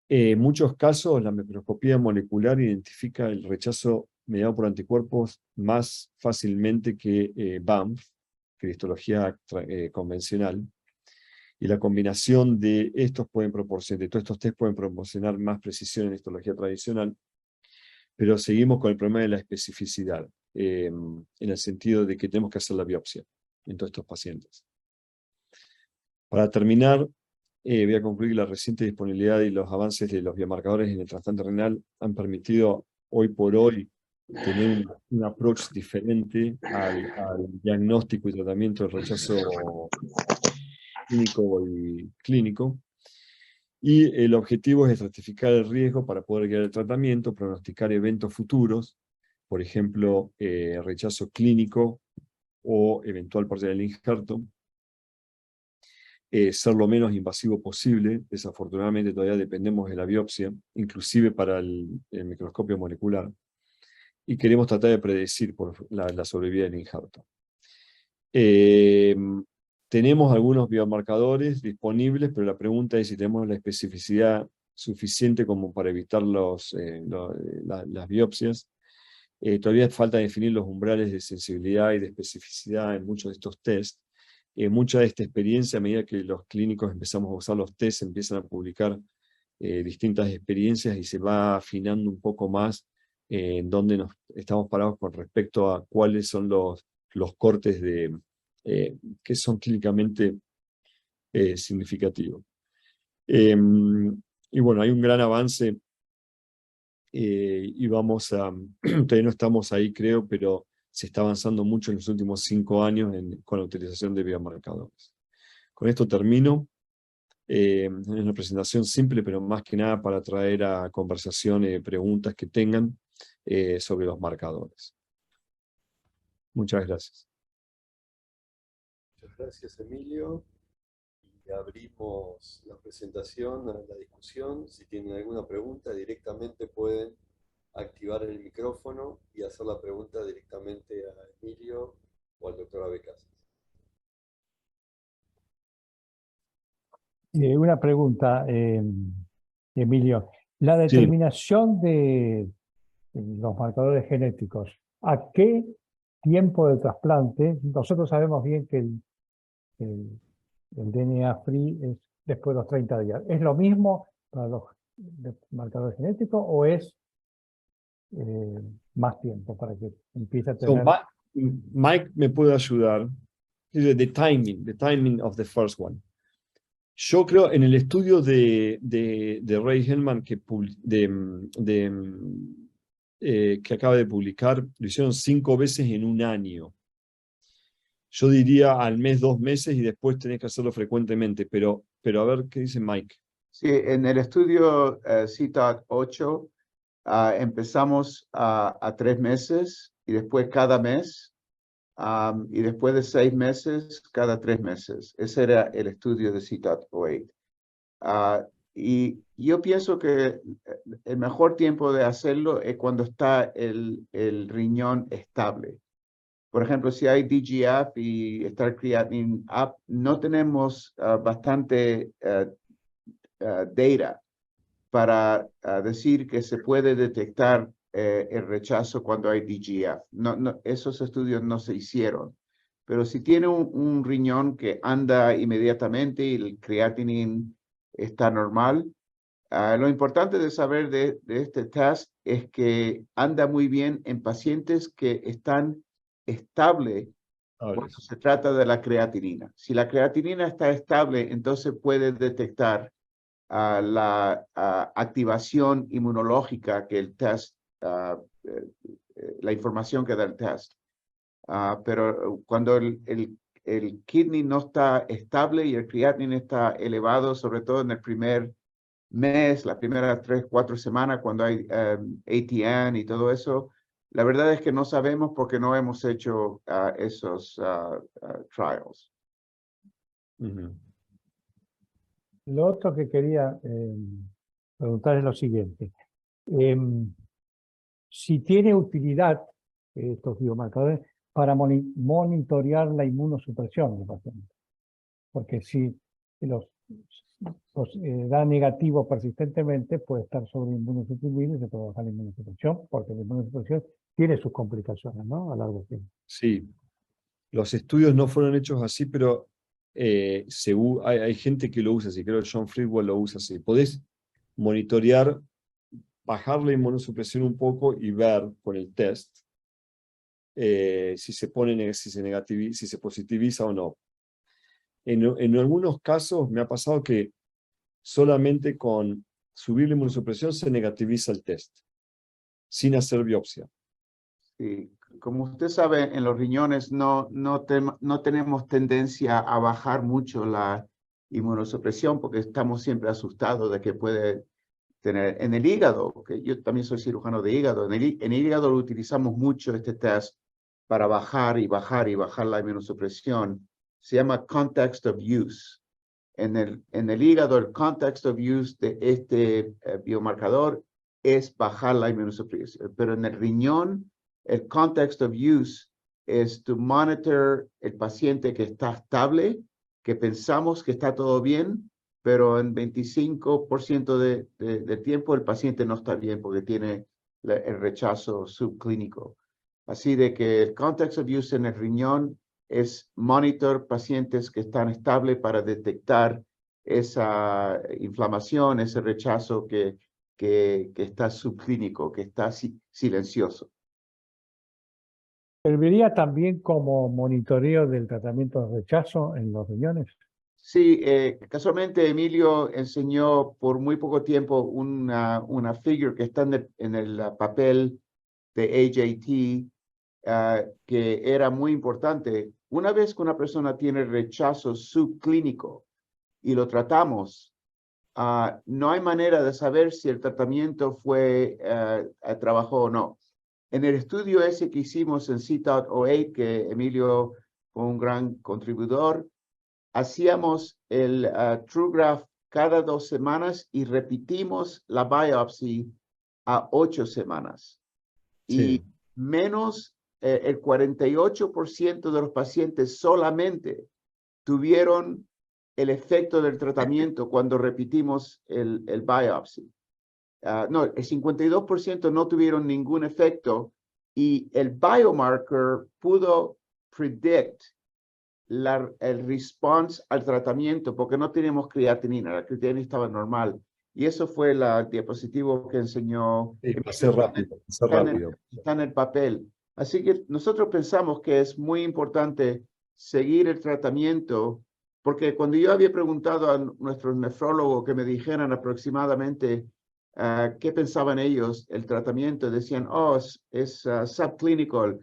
En muchos casos, la microscopía molecular identifica el rechazo mediado por anticuerpos más fácilmente que BAMF, que es histología convencional. Y la combinación de todos estos test pueden proporcionar más precisión en histología tradicional, pero seguimos con el problema de la especificidad, en el sentido de que tenemos que hacer la biopsia en todos estos pacientes. Para terminar, voy a concluir que la reciente disponibilidad y los avances de los biomarcadores en el trasplante renal han permitido hoy por hoy tener un approach diferente al diagnóstico y tratamiento del rechazo clínico. Y el objetivo es estratificar el riesgo para poder guiar el tratamiento, pronosticar eventos futuros, por ejemplo, rechazo clínico o eventual parte del injerto, ser lo menos invasivo posible. Desafortunadamente todavía dependemos de la biopsia, inclusive para el microscopio molecular, y queremos tratar de predecir la sobrevida del injerto. Tenemos algunos biomarcadores disponibles, pero la pregunta es si tenemos la especificidad suficiente como para evitar las biopsias. Todavía falta definir los umbrales de sensibilidad y de especificidad en muchos de estos test. Mucha de esta experiencia, a medida que los clínicos empezamos a usar los test, empiezan a publicar distintas experiencias y se va afinando un poco más en dónde nos estamos parados con respecto a cuáles son los cortes que son clínicamente significativos. Y bueno, hay un gran avance y vamos a, todavía no estamos ahí creo, pero se está avanzando mucho en los últimos 5 años con la utilización de biomarcadores. Con esto termino. Es una presentación simple, pero más que nada para traer a conversación preguntas que tengan sobre los marcadores. Muchas gracias. Muchas gracias, Emilio. Y abrimos la presentación a la discusión. Si tienen alguna pregunta, directamente pueden activar el micrófono y hacer la pregunta directamente a Emilio o al doctor Abecasas. Una pregunta, Emilio. La determinación de los marcadores genéticos, ¿a qué tiempo de trasplante? Nosotros sabemos bien que el DNA free es después de los 30 días. ¿Es lo mismo para los marcadores genéticos o es más tiempo para que empiece a tener? So, Mike me puede ayudar. The timing of the first one. Yo creo en el estudio de Ray Hellman que acaba de publicar, lo hicieron 5 veces en un año. Yo diría al mes, 2 meses y después tenés que hacerlo frecuentemente, pero a ver qué dice Mike. Sí, en el estudio CTOT 8 empezamos a 3 meses y después cada mes y después de 6 meses cada 3 meses. Ese era el estudio de CTOT 8. Y yo pienso que el mejor tiempo de hacerlo es cuando está el riñón estable. Por ejemplo, si hay DGF y está el creatinine up, no tenemos bastante data para decir que se puede detectar el rechazo cuando hay DGF. Esos estudios no se hicieron. Pero si tiene un riñón que anda inmediatamente y el creatinine está normal, lo importante de saber de este test es que anda muy bien en pacientes que están estables cuando se trata de la creatinina. Si la creatinina está estable, entonces puede detectar la activación inmunológica que el test, la información que da el test. Pero cuando el kidney no está estable y el creatinine está elevado, sobre todo en el primer mes, las primeras 3, 4 semanas, cuando hay ATN y todo eso, la verdad es que no sabemos porque no hemos hecho esos trials. Lo otro que quería preguntar es lo siguiente. Si tiene utilidad estos biomarcadores para monitorear la inmunosupresión del paciente. Porque si da negativo persistentemente, puede estar sobre inmunosuprimido y se puede bajar la inmunosupresión, porque la inmunosupresión tiene sus complicaciones, ¿no? A largo tiempo. Sí, los estudios no fueron hechos así, pero hay gente que lo usa así, creo que John Friedwell lo usa así. Podés monitorear, bajar la inmunosupresión un poco y ver con el test si se positiviza o no. En algunos casos me ha pasado que solamente con subir la inmunosupresión se negativiza el test, sin hacer biopsia. Sí. Como usted sabe, en los riñones no tenemos tendencia a bajar mucho la inmunosupresión porque estamos siempre asustados de que puede tener. En el hígado, que yo también soy cirujano de hígado, en el hígado lo utilizamos mucho este test para bajar la inmunosupresión. Se llama context of use. En el hígado, el context of use de este biomarcador es bajar la inmunosupresión, pero en el riñón, el context of use es to monitor el paciente que está estable, que pensamos que está todo bien, pero en 25% del tiempo el paciente no está bien porque tiene el rechazo subclínico. Así de que el context of use en el riñón es monitor pacientes que están estables para detectar esa inflamación, ese rechazo que está subclínico, que está silencioso. ¿Serviría también como monitoreo del tratamiento de rechazo en los riñones? Sí, casualmente Emilio enseñó por muy poco tiempo una figure que está en el papel de AJT, que era muy importante. Una vez que una persona tiene rechazo subclínico y lo tratamos, no hay manera de saber si el tratamiento trabajó o no. En el estudio ese que hicimos en CTOT-08, que Emilio fue un gran contribuidor, hacíamos el TrueGraph cada 2 semanas y repetimos la biopsia a 8 semanas. Sí. Y menos el 48% de los pacientes solamente tuvieron el efecto del tratamiento cuando repetimos el biopsia. No, el 52% no tuvieron ningún efecto y el biomarker pudo predict el response al tratamiento porque no teníamos creatinina, la creatinina estaba normal. Y eso fue el diapositivo que enseñó. Sí, va a ser rápido, Está en el papel. Así que nosotros pensamos que es muy importante seguir el tratamiento, porque cuando yo había preguntado a nuestros nefrólogos que me dijeran aproximadamente qué pensaban ellos, el tratamiento, decían, oh, es subclinical.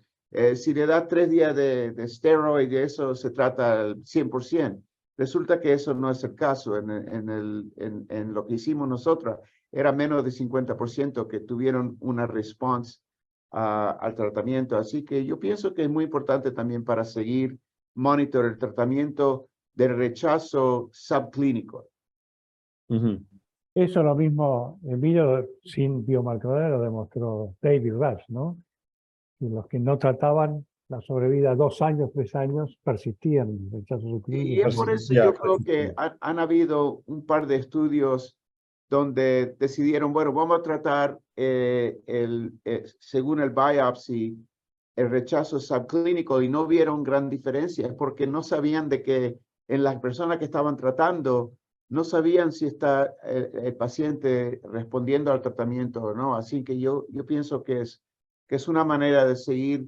Si le da 3 días de steroid, de eso se trata al 100%. Resulta que eso no es el caso. En lo que hicimos nosotros, era menos de 50% que tuvieron una response al tratamiento. Así que yo pienso que es muy importante también para seguir monitor el tratamiento del rechazo subclínico. Eso lo mismo, Emilio, sin biomarcadores lo demostró David Rush, ¿no? Y los que no trataban la sobrevida 2 años, 3 años, persistían en el rechazo subclínico. Y es por eso yo creo que han habido un par de estudios donde decidieron, bueno, vamos a tratar según el biopsy, el rechazo subclínico y no vieron gran diferencia porque no sabían de que en las personas que estaban tratando, no sabían si está el paciente respondiendo al tratamiento o no. Así que yo pienso que es una manera de seguir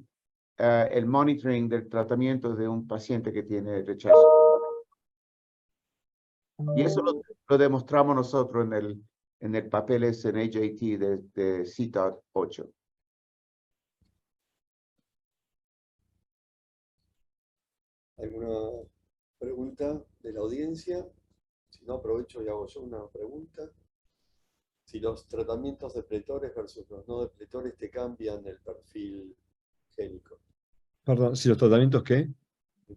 el monitoring del tratamiento de un paciente que tiene rechazo. Y eso lo demostramos nosotros en el papel ese en AJT de CTOT-08. ¿Alguna pregunta de la audiencia? Si no, aprovecho y hago yo una pregunta. Si los tratamientos depletores versus los no depletores te cambian el perfil génico. Perdón, ¿si los tratamientos qué?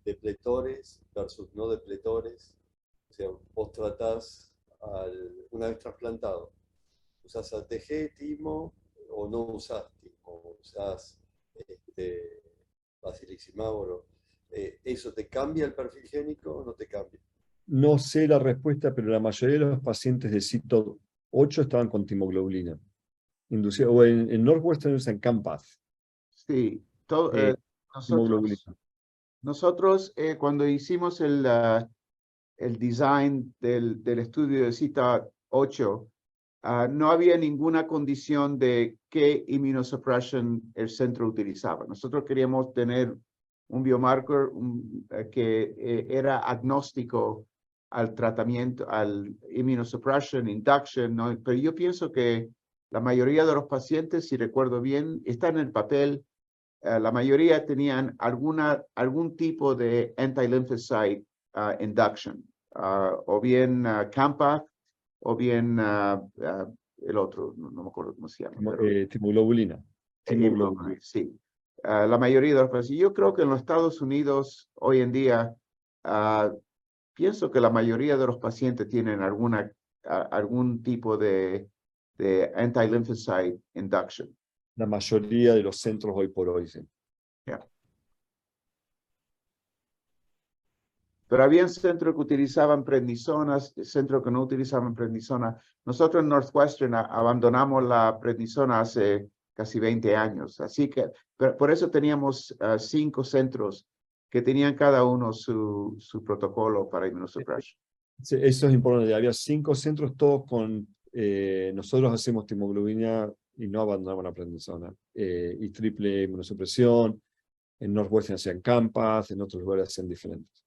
Depletores versus no depletores. O sea, vos tratás una vez trasplantado, usás ATG, timo, o no usás timo, usás basiliximab. ¿Eso te cambia el perfil génico o no te cambia? No sé la respuesta, pero la mayoría de los pacientes de CTOT-08 estaban con timoglobulina inducida, o en Northwestern usan Campath. Sí, nosotros cuando hicimos el design del estudio de CTOT-08, no había ninguna condición de qué immunosuppression el centro utilizaba. Nosotros queríamos tener un biomarker que era agnóstico al tratamiento, al immunosuppression, induction, ¿no? Pero yo pienso que la mayoría de los pacientes, si recuerdo bien, está en el papel, la mayoría tenían algún tipo de anti-lymphocyte induction, o bien Campath, o bien el otro, no me acuerdo cómo se llama. Timoglobulina. Sí. La mayoría de los pacientes. Yo creo que en los Estados Unidos hoy en día, pienso que la mayoría de los pacientes tienen algún tipo de anti-lymphocyte induction. La mayoría de los centros hoy por hoy, sí. Yeah. Pero había centros que utilizaban prednisona, centros que no utilizaban prednisona. Nosotros en Northwestern abandonamos la prednisona hace casi 20 años. Así que por eso teníamos 5 centros que tenían cada uno su protocolo para inmunosupresión. Sí, eso es importante. Había 5 centros, todos con. Nosotros hacemos timoglobina y no abandonamos la prednisona. Y triple inmunosupresión. En Northwestern hacían Campus, en otros lugares hacían diferentes.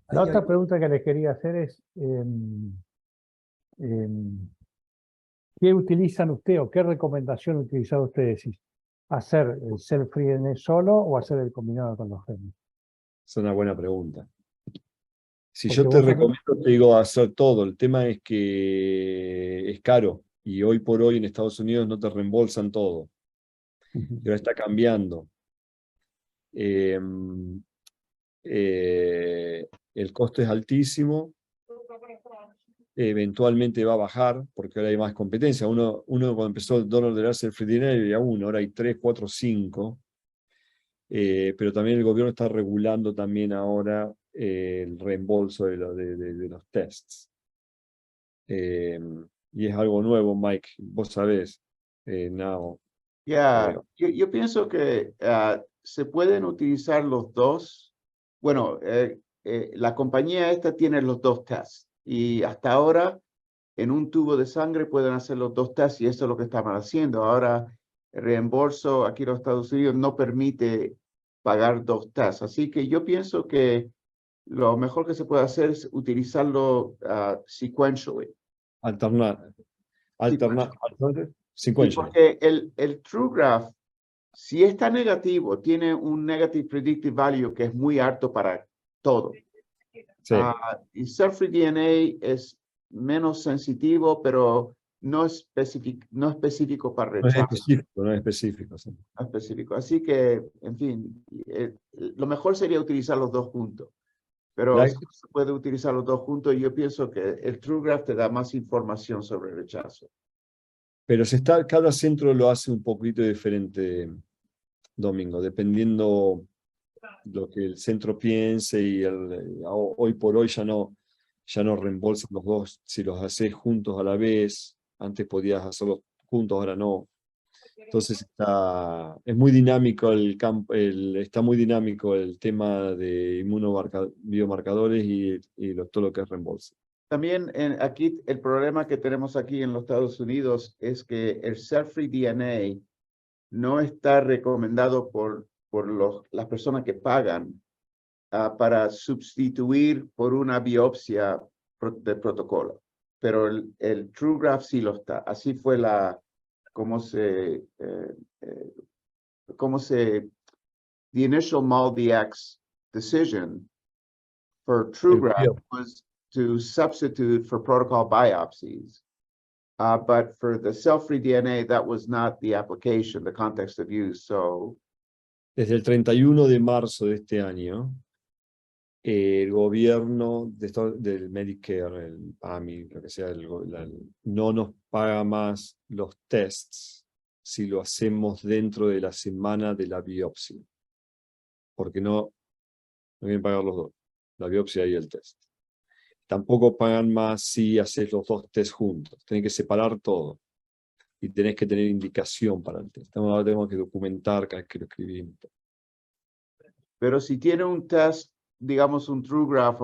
La otra pregunta que les quería hacer es, ¿qué utilizan ustedes o qué recomendación utilizan ustedes? ¿Hacer el cell-free DNA solo o hacer el combinado con los genes? Es una buena pregunta. Si Porque yo te vos sabés- recomiendo, te digo hacer todo. El tema es que es caro y hoy por hoy en Estados Unidos no te reembolsan todo. Y ahora está cambiando. El costo es altísimo. Eventualmente va a bajar porque ahora hay más competencia. Uno cuando empezó el dólar del láser free DNA había uno, ahora hay 3, 4, 5. Pero también el gobierno está regulando también ahora el reembolso de los tests. Y es algo nuevo, Mike, vos sabés, Nao. Yo pienso que se pueden utilizar los dos. Bueno, la compañía esta tiene los 2 tests y hasta ahora en un tubo de sangre pueden hacer los 2 tests y eso es lo que estaban haciendo. Ahora el reembolso aquí en los Estados Unidos no permite pagar 2 tests. Así que yo pienso que lo mejor que se puede hacer es utilizarlo sequentially. Alternar. Sí, 50. porque el TrueGraph, si está negativo, tiene un negative predictive value que es muy alto para todo. Sí. Y cell-free DNA es menos sensitivo, pero no específico para No es rechazo. específico, no es específico. Sí. No específico. Así que, en fin, lo mejor sería utilizar los dos juntos. Pero se puede utilizar los dos juntos y yo pienso que el TrueGraph te da más información sobre el rechazo. Pero cada centro lo hace un poquito diferente, Domingo, dependiendo lo que el centro piense y hoy por hoy ya no reembolsan los dos si los haces juntos a la vez. Antes podías hacerlos juntos, ahora no. Entonces es muy dinámico está muy dinámico el tema de biomarcadores y todo lo que es reembolso. También aquí el problema que tenemos aquí en los Estados Unidos es que el cell-free DNA no está recomendado por las personas que pagan para sustituir por una biopsia de protocolo. Pero el TrueGraph sí lo está. Así fue the initial MolDX decision for TrueGraph was to substitute for protocol biopsies. But for the cell-free DNA, that was not the application, the context of use. So, desde el 31 de marzo de este año, el gobierno del Medicare, el PAMI, lo que sea, no nos paga más los tests si lo hacemos dentro de la semana de la biopsia. Porque no vienen a pagar los dos, la biopsia y el test. Tampoco pagan más si haces los 2 tests juntos. Tenés que separar todo. Y tenés que tener indicación para el test. Ahora tenemos que documentar cada vez que lo escribimos. pero si tiene un test, digamos un TrueGraph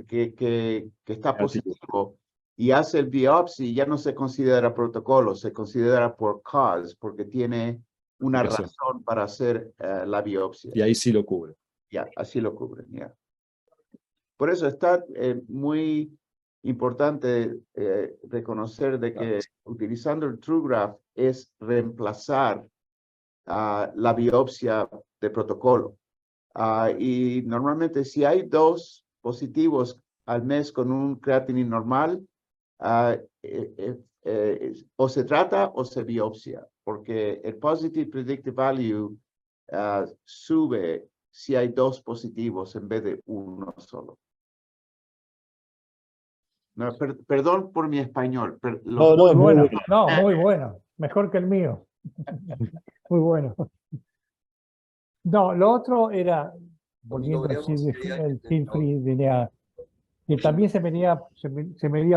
que está positivo y hace el biopsia, ya no se considera protocolo, se considera por cause, porque tiene una razón para hacer la biopsia. Y ahí sí lo cubre. Ya, así lo cubren, ya. Por eso está muy importante reconocer de que utilizando el TrueGraph es reemplazar la biopsia de protocolo. Y normalmente si hay 2 positivos al mes con un creatinine normal, o se trata o se biopsia, porque el positive predictive value sube si hay 2 positivos en vez de 1 solo. No, perdón por mi español. Muy bueno. No, muy bueno. Mejor que el mío. Muy bueno. No, lo otro era, volviendo al cell-free DNA, que también se medía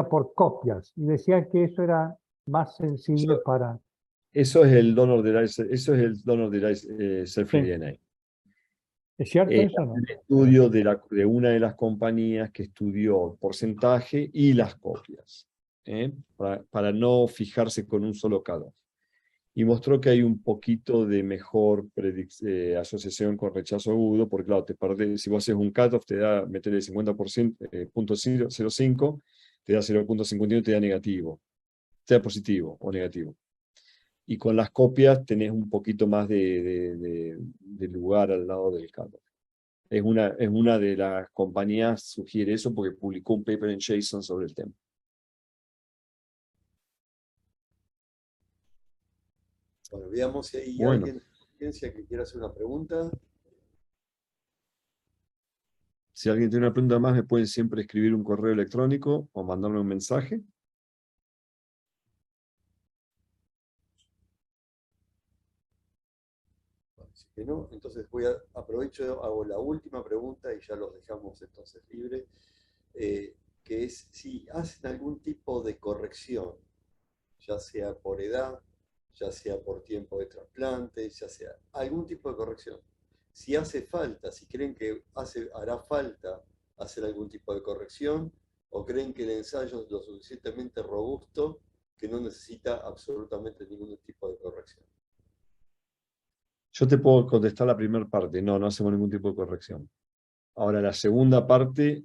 por copias y decían que eso era más sensible para Eso es el donor-derived cell-free Sí. DNA. ¿Es cierto eso o no? Un estudio de una de las compañías que estudió el porcentaje y las copias, para no fijarse con un solo cutoff. Y mostró que hay un poquito de mejor asociación con rechazo agudo, porque claro, te perdés, si vos haces un cutoff, te da meterle el 50%, .05, te da 0.51, te da negativo, te da positivo o negativo. Y con las copias tenés un poquito más de lugar al lado del cutoff. Es una de las compañías, sugiere eso porque publicó un paper en JSON sobre el tema. Bueno, veamos si hay Bueno, alguien en la audiencia que quiera hacer una pregunta. si alguien tiene una pregunta más, me pueden siempre escribir un correo electrónico o mandarme un mensaje. Bueno, si que no, entonces aprovecho, hago la última pregunta y ya los dejamos entonces libres, que es si hacen algún tipo de corrección, ya sea por edad, ya sea por tiempo de trasplante, ya sea algún tipo de corrección. Si hace falta, si creen que hará falta hacer algún tipo de corrección, o creen que el ensayo es lo suficientemente robusto que no necesita absolutamente ningún tipo de corrección. Yo te puedo contestar la primera parte. No hacemos ningún tipo de corrección. Ahora, la segunda parte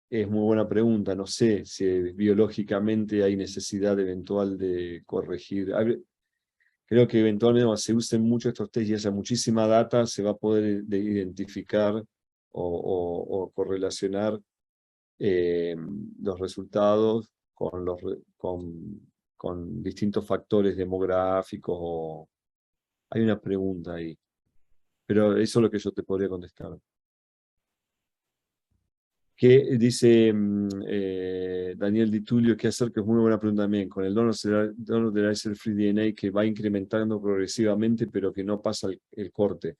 es muy buena pregunta. No sé si biológicamente hay necesidad eventual de corregir. Creo que eventualmente cuando se usen mucho estos test y haya muchísima data, se va a poder identificar o correlacionar los resultados con distintos factores demográficos. Hay una pregunta ahí, pero eso es lo que yo te podría contestar. Que dice Daniel Di Tullio, que hacer, que es muy buena pregunta también, con el donor de cell-free DNA que va incrementando progresivamente, pero que no pasa el corte.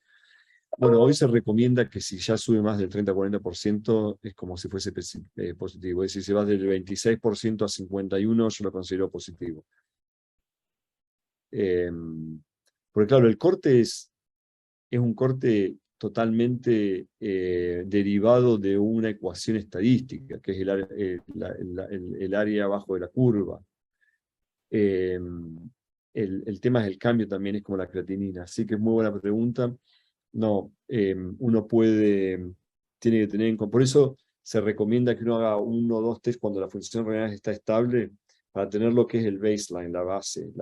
Bueno, hoy se recomienda que si ya sube más del 30-40%, es como si fuese positivo. Es decir, si vas del 26% a 51%, yo lo considero positivo. Porque claro, el corte es un corte totalmente derivado de una ecuación estadística, que es el área abajo de la curva. El tema es el cambio también, es como la creatinina. Así que es muy buena pregunta. No, uno tiene que tener en cuenta. Por eso se recomienda que uno haga 1 o 2 test cuando la función renal está estable, para tener lo que es el baseline, la base,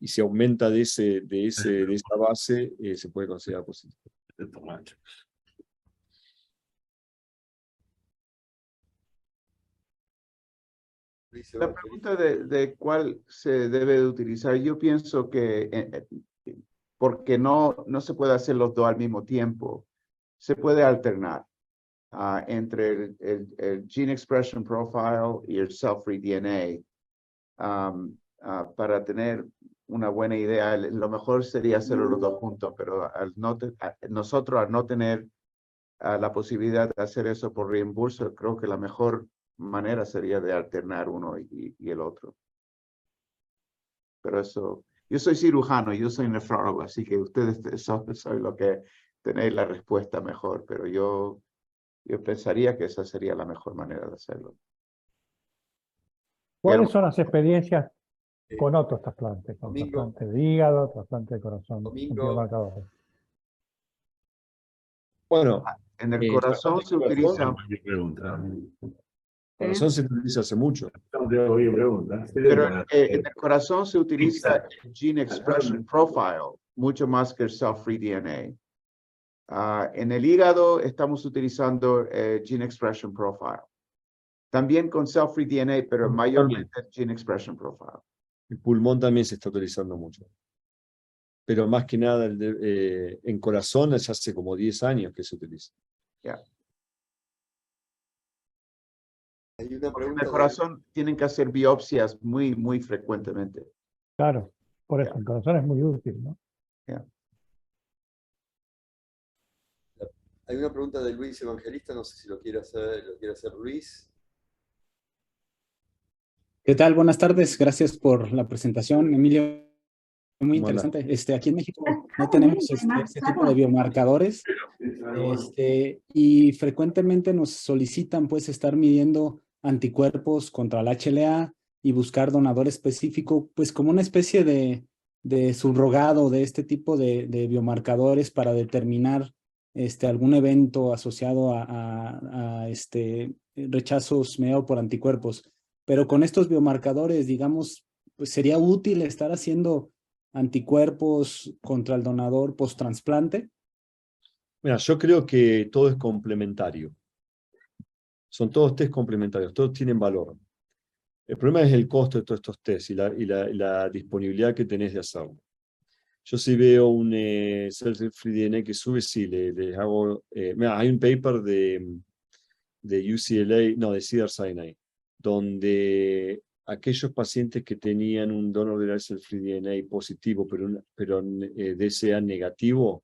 y si aumenta de esa base, se puede considerar positivo. La pregunta de cuál se debe de utilizar, yo pienso que porque no se puede hacer los dos al mismo tiempo, se puede alternar entre el Gene Expression Profile y el Cell-Free DNA. Para tener una buena idea, lo mejor sería hacerlo los dos juntos, pero nosotros al no tener la posibilidad de hacer eso por reembolso, creo que la mejor manera sería de alternar uno y el otro. Pero eso, yo soy cirujano, yo soy nefrólogo, así que ustedes son lo que tenéis la respuesta mejor, pero yo pensaría que esa sería la mejor manera de hacerlo. ¿Cuáles son las experiencias con otros trasplantes? Con Domingo. trasplante de hígado, trasplante de corazón, con Domingo. biomarcadores. Bueno, en el corazón se utiliza. El corazón se utiliza hace mucho. Pero en el corazón se utiliza el Gene Expression Profile mucho más que el Cell-Free DNA. En el hígado estamos utilizando Gene Expression Profile. También con Cell-Free DNA, pero mayormente Gene Expression Profile. El pulmón también se está utilizando mucho. Pero más que nada en corazón ya hace como 10 años que se utiliza. Yeah. Hay una Porque en pregunta el corazón tienen que hacer biopsias muy frecuentemente. Claro, por eso el corazón es muy útil, ¿no? Yeah. Hay una pregunta de Luis Evangelista, no sé si lo quiere hacer Luis. ¿Qué tal? Buenas tardes. Gracias por la presentación, Emilio. Muy ¿Cómo anda? interesante. Aquí en México no tenemos este tipo de biomarcadores y frecuentemente nos solicitan pues estar midiendo anticuerpos contra el HLA y buscar donador específico, pues como una especie de subrogado de este tipo de biomarcadores para determinar algún evento asociado a rechazos mediados por anticuerpos. Pero con estos biomarcadores, digamos, pues sería útil estar haciendo anticuerpos contra el donador post-trasplante. Mira, yo creo que todo es complementario. Son todos test complementarios, todos tienen valor. El problema es el costo de todos estos tests y la disponibilidad que tenés de hacerlo. Yo si veo un cell-free DNA que sube, sí, les hago... mira, hay un paper de UCLA, no, de Cedars-Sinai, donde aquellos pacientes que tenían un donor de cell-free DNA positivo, pero DCA negativo,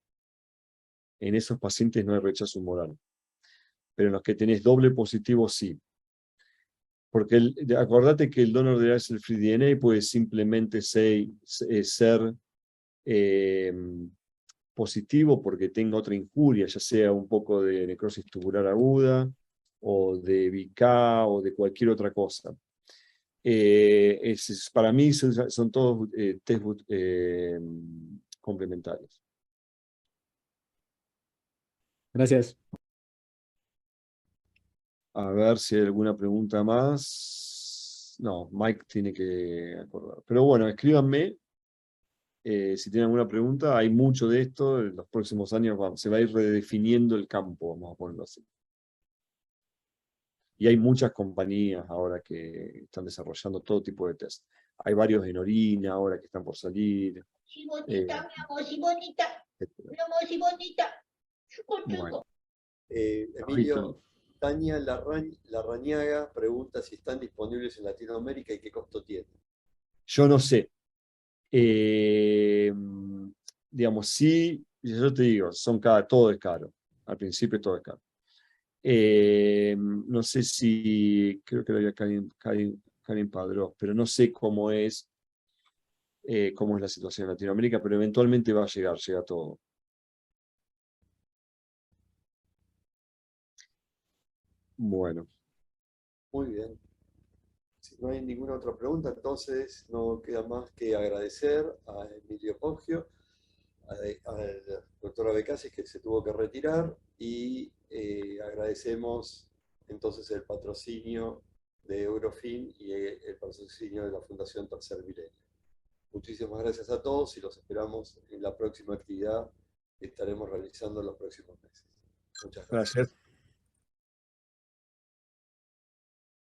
en esos pacientes no hay rechazo humoral. Pero en los que tenés doble positivo, sí. Porque acordate que el donor de cell-free DNA puede simplemente ser positivo porque tenga otra injuria, ya sea un poco de necrosis tubular aguda, o de VK, o de cualquier otra cosa. Para mí son todos test complementarios. Gracias. A ver si hay alguna pregunta más. No, Mike tiene que acordar. Pero bueno, escríbanme si tienen alguna pregunta. Hay mucho de esto. En los próximos años se va a ir redefiniendo el campo, vamos a ponerlo así. Y hay muchas compañías ahora que están desarrollando todo tipo de test. Hay varios en orina ahora que están por salir. Sí, bonita, mi amor, sí, bonita. Mi amor, sí, bonita. Bueno, Emilio, Tania Larrañaga pregunta si están disponibles en Latinoamérica y qué costo tienen. yo no sé. Digamos, sí, yo te digo, todo es caro. Al principio todo es caro. No sé si, creo que lo había Karin Padrós, pero no sé cómo es la situación en Latinoamérica, pero eventualmente va a llega todo. Bueno. Muy bien. Si no hay ninguna otra pregunta, entonces no queda más que agradecer a Emilio Poggio, al doctor Abecasis que se tuvo que retirar y agradecemos entonces el patrocinio de Eurofin y el patrocinio de la Fundación Tercer Milenio. Muchísimas gracias a todos y los esperamos en la próxima actividad que estaremos realizando en los próximos meses. Muchas gracias. Gracias.